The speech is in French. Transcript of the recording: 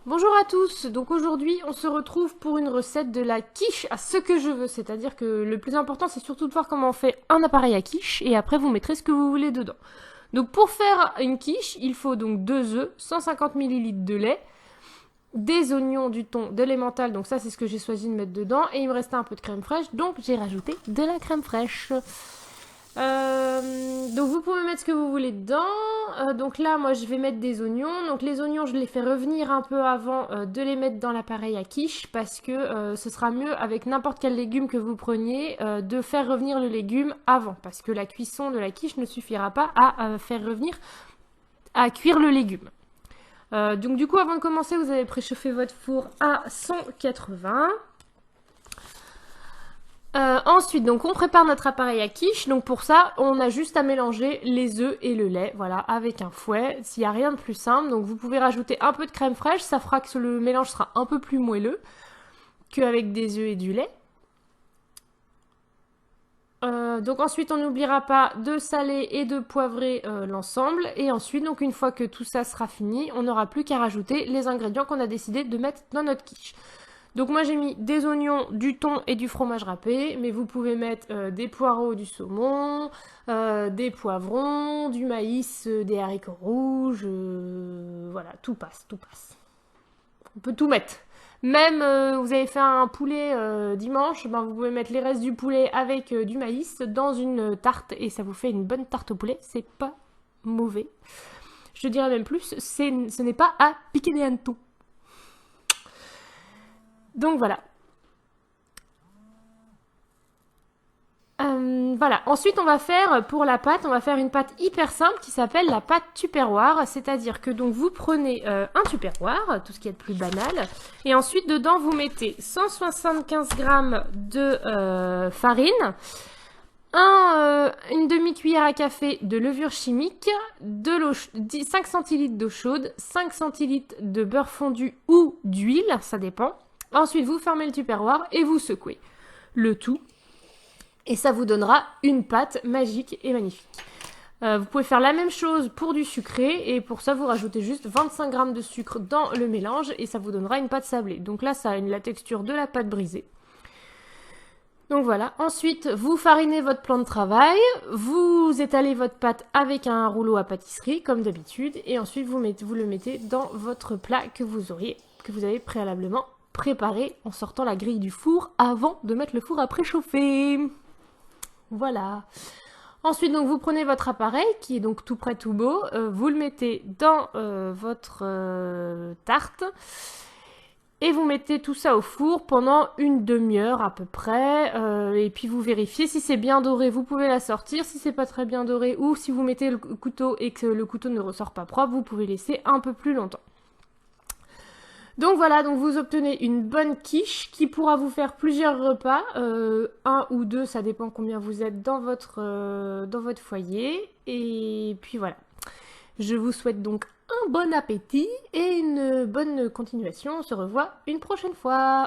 Bonjour à tous, donc aujourd'hui on se retrouve pour une recette de la quiche à ce que je veux, c'est-à-dire que le plus important c'est surtout de voir comment on fait un appareil à quiche et après vous mettrez ce que vous voulez dedans. Donc pour faire une quiche, il faut donc 2 œufs, 150 ml de lait, des oignons, du thon, de l'emmental, donc ça c'est ce que j'ai choisi de mettre dedans, et il me restait un peu de crème fraîche, donc j'ai rajouté de la crème fraîche. Donc vous pouvez mettre ce que vous voulez dedans. Donc là, moi, je vais mettre des oignons. Donc les oignons, je les fais revenir un peu avant de les mettre dans l'appareil à quiche parce que ce sera mieux avec n'importe quel légume que vous preniez de faire revenir le légume avant parce que la cuisson de la quiche ne suffira pas à faire revenir, à cuire le légume. Donc du coup, avant de commencer, vous avez préchauffé votre four à 180. Ensuite, donc on prépare notre appareil à quiche. Donc pour ça, on a juste à mélanger les œufs et le lait, voilà, avec un fouet. S'il n'y a rien de plus simple, donc vous pouvez rajouter un peu de crème fraîche, ça fera que le mélange sera un peu plus moelleux qu'avec des œufs et du lait. Donc ensuite, on n'oubliera pas de saler et de poivrer l'ensemble. Et ensuite, donc une fois que tout ça sera fini, on n'aura plus qu'à rajouter les ingrédients qu'on a décidé de mettre dans notre quiche. Donc moi j'ai mis des oignons, du thon et du fromage râpé, mais vous pouvez mettre des poireaux, du saumon, des poivrons, du maïs, des haricots rouges, voilà, tout passe, tout passe. On peut tout mettre. Même vous avez fait un poulet dimanche, ben, vous pouvez mettre les restes du poulet avec du maïs dans une tarte et ça vous fait une bonne tarte au poulet, c'est pas mauvais. Je dirais même plus, ce n'est pas à piquer des hannetons. Donc voilà. Voilà. Ensuite, on va faire pour la pâte, on va faire une pâte hyper simple qui s'appelle la pâte tupperware. C'est-à-dire que donc vous prenez un tupperware, tout ce qui est de plus banal, et ensuite dedans vous mettez 175 g de farine, une demi-cuillère à café de levure chimique, de l'eau, 5 centilitres d'eau chaude, 5 centilitres de beurre fondu ou d'huile, ça dépend. Ensuite, vous fermez le tupperware et vous secouez le tout. Et ça vous donnera une pâte magique et magnifique. Vous pouvez faire la même chose pour du sucré. Et pour ça, vous rajoutez juste 25 g de sucre dans le mélange. Et ça vous donnera une pâte sablée. Donc là, ça a la texture de la pâte brisée. Donc voilà. Ensuite, vous farinez votre plan de travail. Vous étalez votre pâte avec un rouleau à pâtisserie, comme d'habitude. Et ensuite, vous le mettez dans votre plat que vous avez préalablement préparé en sortant la grille du four avant de mettre le four à préchauffer. Voilà. Ensuite, donc, vous prenez votre appareil qui est donc tout prêt, tout beau. Vous le mettez dans votre tarte. Et vous mettez tout ça au four pendant une demi-heure à peu près. Et puis vous vérifiez si c'est bien doré, vous pouvez la sortir. Si c'est pas très bien doré ou si vous mettez le couteau et que le couteau ne ressort pas propre, vous pouvez laisser un peu plus longtemps. Donc voilà, donc vous obtenez une bonne quiche qui pourra vous faire plusieurs repas, un ou deux, ça dépend combien vous êtes dans votre foyer. Et puis voilà, je vous souhaite donc un bon appétit et une bonne continuation. On se revoit une prochaine fois.